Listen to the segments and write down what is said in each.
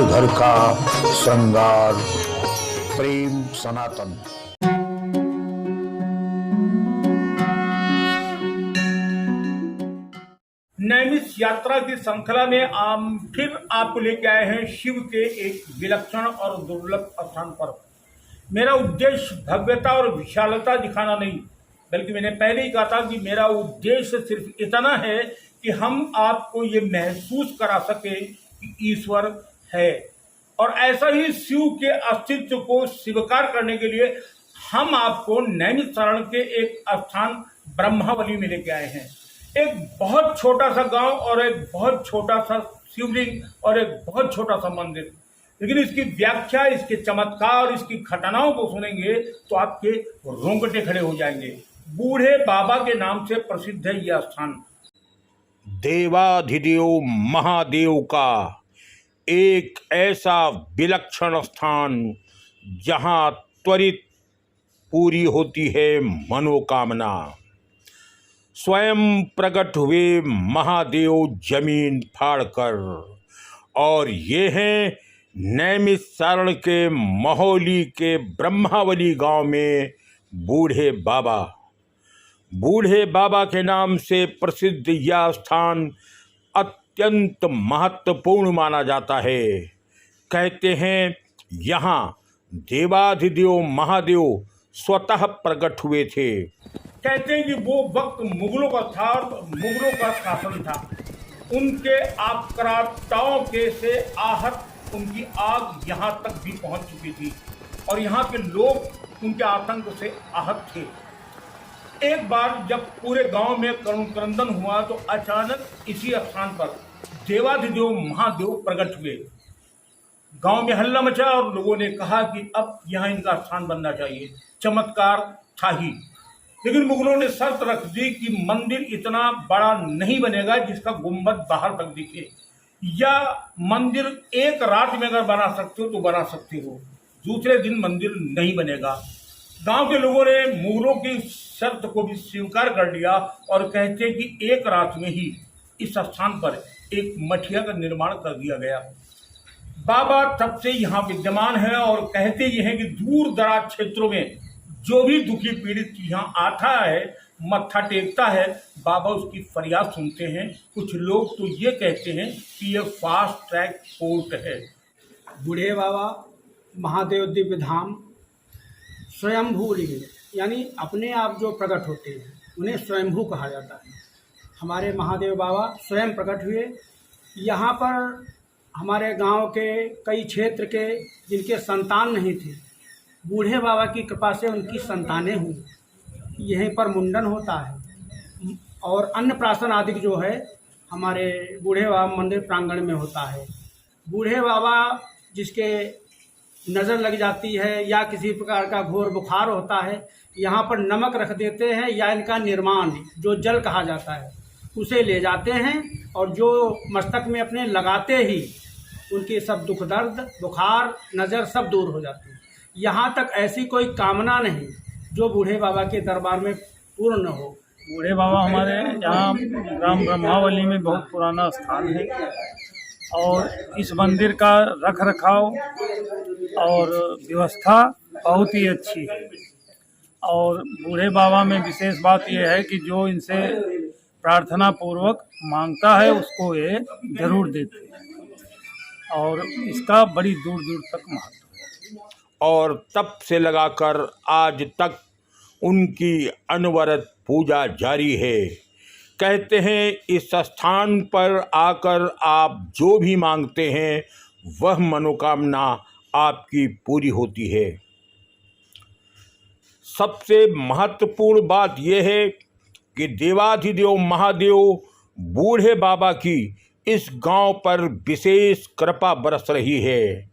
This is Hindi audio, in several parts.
घर घर का श्रृंगार। प्रेम सनातन। नैमिष यात्रा की श्रृंखला में फिर आपको लेके आए हैं शिव के एक विलक्षण और दुर्लभ स्थान पर। मेरा उद्देश्य भव्यता और विशालता दिखाना नहीं, बल्कि मैंने पहले ही कहा था कि मेरा उद्देश्य सिर्फ इतना है कि हम आपको ये महसूस करा सके कि ईश्वर है, और ऐसा ही शिव के अस्तित्व को स्वीकार करने के लिए हम आपको नैमिषारण्य के एक स्थान ब्रह्मावली में लेके आए हैं। एक बहुत छोटा सा गांव और एक बहुत छोटा सा शिवलिंग और एक बहुत छोटा सा मंदिर, लेकिन इसकी व्याख्या, इसके चमत्कार, इसकी घटनाओं को सुनेंगे तो आपके रोंगटे खड़े हो जाएंगे। बूढ़े बाबा के नाम से प्रसिद्ध है यह स्थान। देवाधिदेव महादेव का एक ऐसा विलक्षण स्थान जहां त्वरित पूरी होती है मनोकामना। स्वयं प्रकट हुए महादेव जमीन फाड़कर, और ये हैं नैमिषारण्य के महोली के ब्रह्मावली गांव में बूढ़े बाबा। बूढ़े बाबा के नाम से प्रसिद्ध यह स्थान अत्यंत महत्वपूर्ण माना जाता है। कहते हैं यहाँ देवाधिदेव महादेव स्वतः प्रकट हुए थे। कहते हैं कि वो वक्त मुगलों का था और मुगलों का शासन था। उनके आक्रांताओं के से आहत उनकी आग यहाँ तक भी पहुँच चुकी थी, और यहाँ के लोग उनके आतंक से आहत थे। एक बार जब पूरे गांव में करुण क्रंदन हुआ तो अचानक इसी स्थान पर देवाधिदेव महादेव प्रकट हुए। गांव में हल्ला मचा और लोगों ने कहा कि अब यहाँ इनका स्थान बनना चाहिए। चमत्कार था ही, लेकिन मुगलों ने शर्त रख दी कि मंदिर इतना बड़ा नहीं बनेगा जिसका गुंबद बाहर तक दिखे, या मंदिर एक रात में अगर बना सकते हो तो बना सकते हो, दूसरे दिन मंदिर नहीं बनेगा। गांव के लोगों ने मुगलों की शर्त को भी स्वीकार कर लिया और कहते कि एक रात में ही इस स्थान पर एक मठिया का निर्माण कर दिया गया। बाबा तब से यहाँ विद्यमान है और कहते ये हैं कि दूर दराज क्षेत्रों में जो भी दुखी पीड़ित यहाँ आता है, मत्था टेकता है, बाबा उसकी फरियाद सुनते हैं। कुछ लोग तो ये कहते हैं कि ये फास्ट ट्रैक कोर्ट है। बूढ़े बाबा महादेव दिव्य धाम स्वयंभू लिंग, यानी अपने आप जो प्रकट होते हैं उन्हें स्वयंभू कहा जाता है। हमारे महादेव बाबा स्वयं प्रकट हुए। यहाँ पर हमारे गांव के कई क्षेत्र के जिनके संतान नहीं थे, बूढ़े बाबा की कृपा से उनकी संतानें हुई। यहीं पर मुंडन होता है और अन्नप्राशन आदि जो है हमारे बूढ़े बाबा मंदिर प्रांगण में होता है। बूढ़े बाबा जिसके नज़र लग जाती है या किसी प्रकार का घोर बुखार होता है, यहाँ पर नमक रख देते हैं या इनका निर्माण जो जल कहा जाता है उसे ले जाते हैं, और जो मस्तक में अपने लगाते ही उनकी सब दुख दर्द बुखार नज़र सब दूर हो जाती है। यहाँ तक ऐसी कोई कामना नहीं जो बूढ़े बाबा के दरबार में पूर्ण न हो। बूढ़े बाबा हमारे यहाँ ग्राम ब्रह्मावली में बहुत पुराना स्थान है, और इस मंदिर का रख रखाव और व्यवस्था बहुत ही अच्छी है। और बूढ़े बाबा में विशेष बात यह है कि जो इनसे प्रार्थना पूर्वक मांगता है उसको ये जरूर देते हैं, और इसका बड़ी दूर दूर तक महत्व है। और तब से लगाकर आज तक उनकी अनवरत पूजा जारी है। कहते हैं इस स्थान पर आकर आप जो भी मांगते हैं वह मनोकामना आपकी पूरी होती है। सबसे महत्वपूर्ण बात यह है कि देवाधिदेव महादेव बूढ़े बाबा की इस गांव पर विशेष कृपा बरस रही है।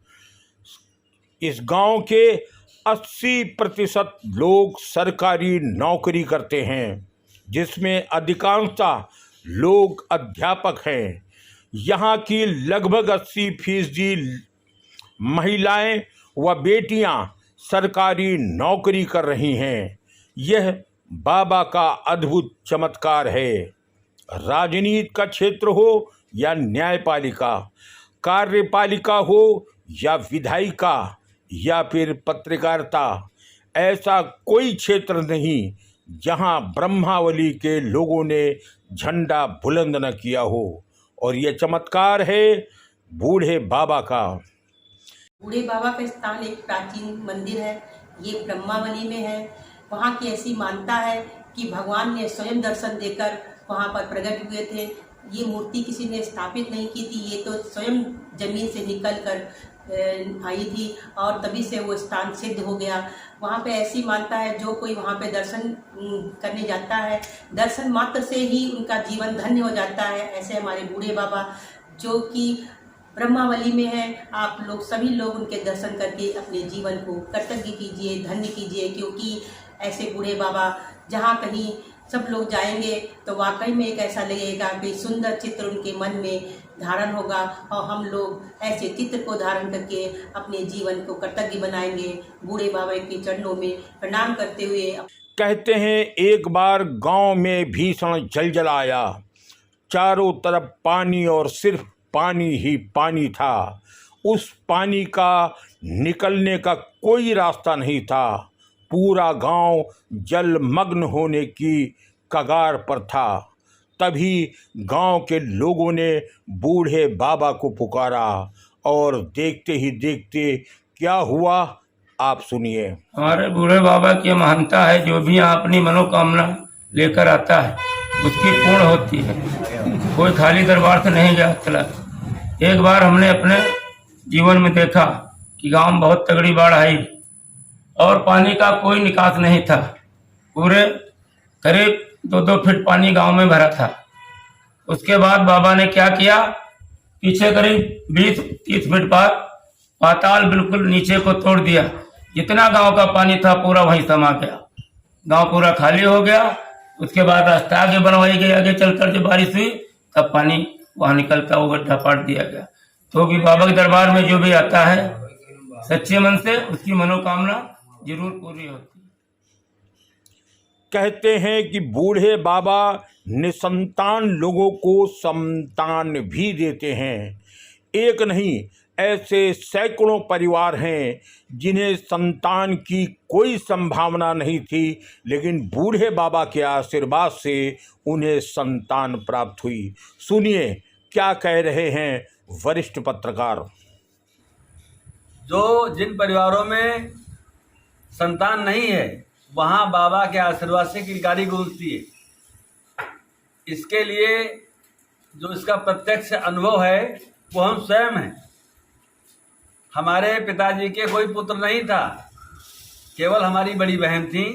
इस गांव के 80% लोग सरकारी नौकरी करते हैं, जिसमें अधिकांशतः लोग अध्यापक हैं। यहाँ की लगभग 80% महिलाएं व बेटियां सरकारी नौकरी कर रही हैं। यह बाबा का अद्भुत चमत्कार है। राजनीति का क्षेत्र हो या न्यायपालिका, कार्यपालिका हो या विधायिका या फिर पत्रकारिता, ऐसा कोई क्षेत्र नहीं जहां ब्रह्मावली के लोगों ने झंडा बुलंद न किया हो। और यह चमत्कार है बूढ़े बाबा का। बूढ़े बाबा का स्थान एक प्राचीन मंदिर है, ये ब्रह्मावली में है। वहाँ की ऐसी मान्यता है कि भगवान ने स्वयं दर्शन देकर वहाँ पर प्रकट हुए थे। ये मूर्ति किसी ने स्थापित नहीं की थी, ये तो स्वयं जमीन से निकल कर आई थी और तभी से वो स्थान सिद्ध हो गया। वहाँ पे ऐसी मान्यता है, जो कोई वहाँ पे दर्शन करने जाता है, दर्शन मात्र से ही उनका जीवन धन्य हो जाता है। ऐसे हमारे बूढ़े बाबा जो कि ब्रह्मावली में है, आप लोग सभी लोग उनके दर्शन करके अपने जीवन को कृतज्ञ कीजिए, धन्य कीजिए, क्योंकि ऐसे बूढ़े बाबा जहाँ कहीं सब लोग जाएंगे तो वाकई में एक ऐसा लगेगा कि सुंदर चित्र उनके मन में धारण होगा और हम लोग ऐसे चित्र को धारण करके अपने जीवन को कृतज्ञ बनाएंगे। बूढ़े बाबा के चरणों में प्रणाम करते हुए कहते हैं एक बार गांव में भीषण जलजला आया, चारों तरफ पानी और सिर्फ पानी ही पानी था। उस पानी का निकलने का कोई रास्ता नहीं था। पूरा गांव जलमग्न होने की कगार पर था। तभी गांव के लोगों ने बूढ़े बाबा को पुकारा और देखते ही देखते क्या हुआ आप सुनिए। हमारे बूढ़े बाबा की महानता है, जो भी यहाँ अपनी मनोकामना लेकर आता है उसकी पूर्ण होती है। कोई खाली दरबार से नहीं जा चला। एक बार हमने अपने जीवन में देखा कि गांव में बहुत तगड़ी बाढ़ आई और पानी का कोई निकास नहीं था। पूरे करीब 2-2 फीट पानी गांव में भरा था। उसके बाद बाबा ने क्या किया, पीछे करीब 20-30 फीट पर पाताल बिल्कुल नीचे को तोड़ दिया। जितना गांव का पानी था पूरा वहीं समा गया, गांव पूरा खाली हो गया। उसके बाद रास्ता आगे बनवाई गई, आगे चलकर जब बारिश हुई तब पानी वहां निकलता वो गड्ढा पाट दिया गया। तो भी बाबा के दरबार में जो भी आता है सच्चे मन से उसकी मनोकामना जरूर पूरी होती है। कहते हैं कि बूढ़े बाबा निसंतान लोगों को संतान भी देते हैं। एक नहीं, ऐसे सैकड़ों परिवार हैं जिन्हें संतान की कोई संभावना नहीं थी, लेकिन बूढ़े बाबा के आशीर्वाद से उन्हें संतान प्राप्त हुई। सुनिए क्या कह रहे हैं वरिष्ठ पत्रकार। जिन परिवारों में संतान नहीं है वहाँ बाबा के आशीर्वाद से किलकारी गूंजती है। इसके लिए जो इसका प्रत्यक्ष अनुभव है वो हम स्वयं हैं। हमारे पिताजी के कोई पुत्र नहीं था, केवल हमारी बड़ी बहन थी।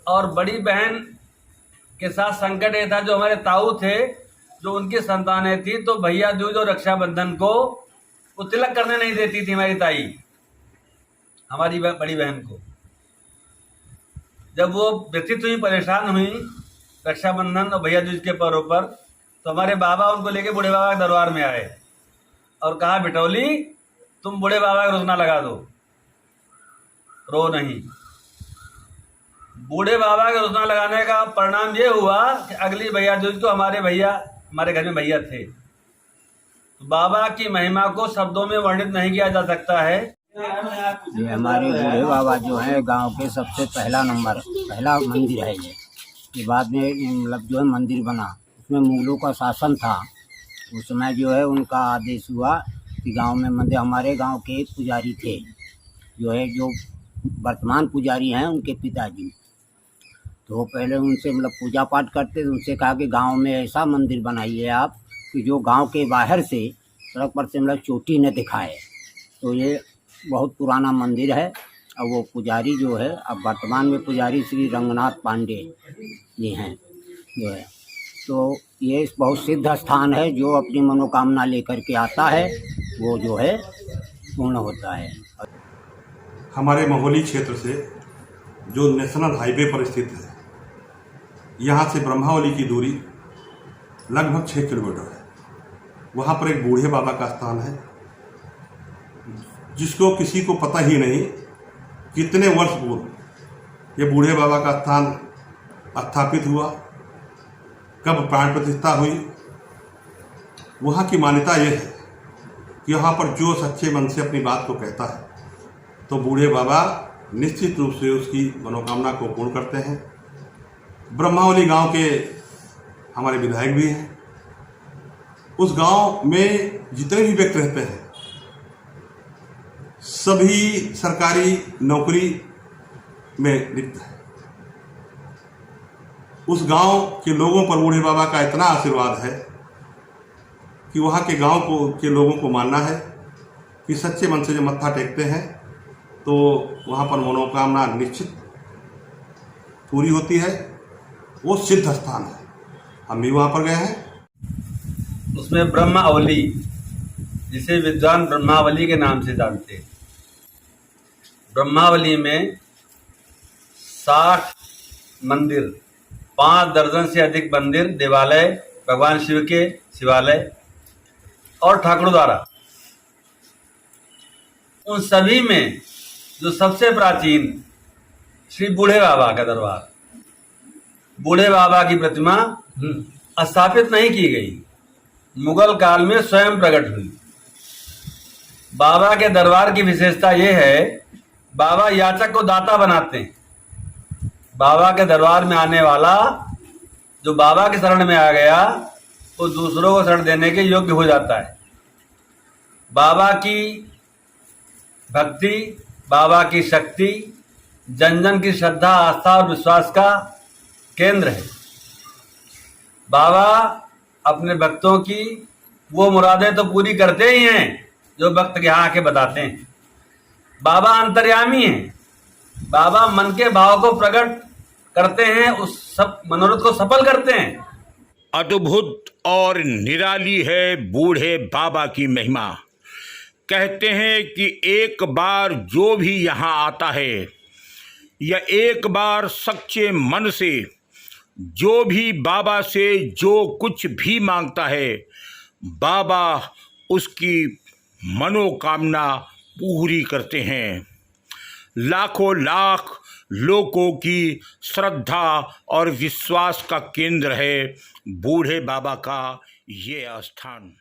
और बड़ी बहन के साथ संकट ये था, जो हमारे ताऊ थे, जो उनकी संतानें थी, तो भैया दूज और रक्षाबंधन को वो तिलक करने नहीं देती थी हमारी ताई, हमारी बड़ी बहन को। जब वो व्यथित हुई, परेशान हुई रक्षाबंधन और भैया दूज के पर्व पर, तो हमारे बाबा उनको लेके बूढ़े बाबा के दरबार में आए और कहा, बिटौली तुम बूढ़े बाबा का रोजना लगा दो, रो नहीं। बूढ़े बाबा के रोजना लगाने का परिणाम ये हुआ कि अगली भैया दूज को हमारे घर में भैया थे। तो बाबा की महिमा को शब्दों में वर्णित नहीं किया जा सकता है। ये हमारे बूढ़े बाबा जो है गांव के सबसे पहला मंदिर है। ये बाद में मतलब जो है मंदिर बना, उसमें मुगलों का शासन था। उस समय जो है उनका आदेश हुआ कि गांव में मंदिर, हमारे गांव के पुजारी थे जो वर्तमान पुजारी हैं उनके पिताजी, तो पहले उनसे मतलब पूजा पाठ करते थे। उनसे कहा कि गांव में ऐसा मंदिर बनाइए आप कि जो गांव के बाहर से सड़क पर से मतलब चोटी न दिखाए। तो ये बहुत पुराना मंदिर है। और वो पुजारी जो है, अब वर्तमान में पुजारी श्री रंगनाथ पांडे जी हैं जो है। तो ये बहुत सिद्ध स्थान है, जो अपनी मनोकामना लेकर के आता है वो जो है पूर्ण होता है। हमारे महोली क्षेत्र से जो नेशनल हाईवे पर स्थित है, यहाँ से ब्रह्मावली की दूरी लगभग 6 किलोमीटर है। वहाँ पर एक बूढ़े बाबा का स्थान है, जिसको किसी को पता ही नहीं कितने वर्ष पूर्व ये बूढ़े बाबा का स्थान स्थापित हुआ, कब प्राण प्रतिष्ठा हुई। वहाँ की मान्यता ये है कि यहाँ पर जो सच्चे मन से अपनी बात को कहता है तो बूढ़े बाबा निश्चित रूप से उसकी मनोकामना को पूर्ण करते हैं। ब्रह्मावली गांव के हमारे विधायक भी हैं। उस गांव में जितने भी व्यक्ति रहते हैं सभी सरकारी नौकरी में लिप्त है। उस गांव के लोगों पर बूढ़े बाबा का इतना आशीर्वाद है कि वहाँ के गांव के लोगों को मानना है कि सच्चे मन से जब मत्था टेकते हैं तो वहाँ पर मनोकामना निश्चित पूरी होती है। वो सिद्ध स्थान है, हम भी वहाँ पर गए हैं। उसमें ब्रह्मावली, जिसे विद्वान ब्रह्मावली के नाम से जानते हैं, ब्रह्मावली में 60 मंदिर, 5 दर्जन से अधिक मंदिर, देवालय, भगवान शिव के शिवालय और ठाकुर द्वारा, उन सभी में जो सबसे प्राचीन श्री बूढ़े बाबा का दरबार, बूढ़े बाबा की प्रतिमा स्थापित नहीं की गई, मुगल काल में स्वयं प्रकट हुई। बाबा के दरबार की विशेषता यह है, बाबा याचक को दाता बनाते हैं। बाबा के दरबार में आने वाला जो बाबा की शरण में आ गया वो दूसरों को शरण देने के योग्य हो जाता है। बाबा की भक्ति, बाबा की शक्ति जन जन की श्रद्धा, आस्था और विश्वास का केंद्र है। बाबा अपने भक्तों की वो मुरादें तो पूरी करते ही हैं जो भक्त के यहाँ आके बताते हैं। बाबा अंतर्यामी हैं। बाबा मन के भाव को प्रकट करते हैं, उस सब मनोरथ को सफल करते हैं। अद्भुत और निराली है बूढ़े बाबा की महिमा। कहते हैं कि एक बार जो भी यहाँ आता है या एक बार सच्चे मन से जो भी बाबा से जो कुछ भी मांगता है, बाबा उसकी मनोकामना पूरी करते हैं। लाखों लाख लोगों की श्रद्धा और विश्वास का केंद्र है बूढ़े बाबा का ये स्थान।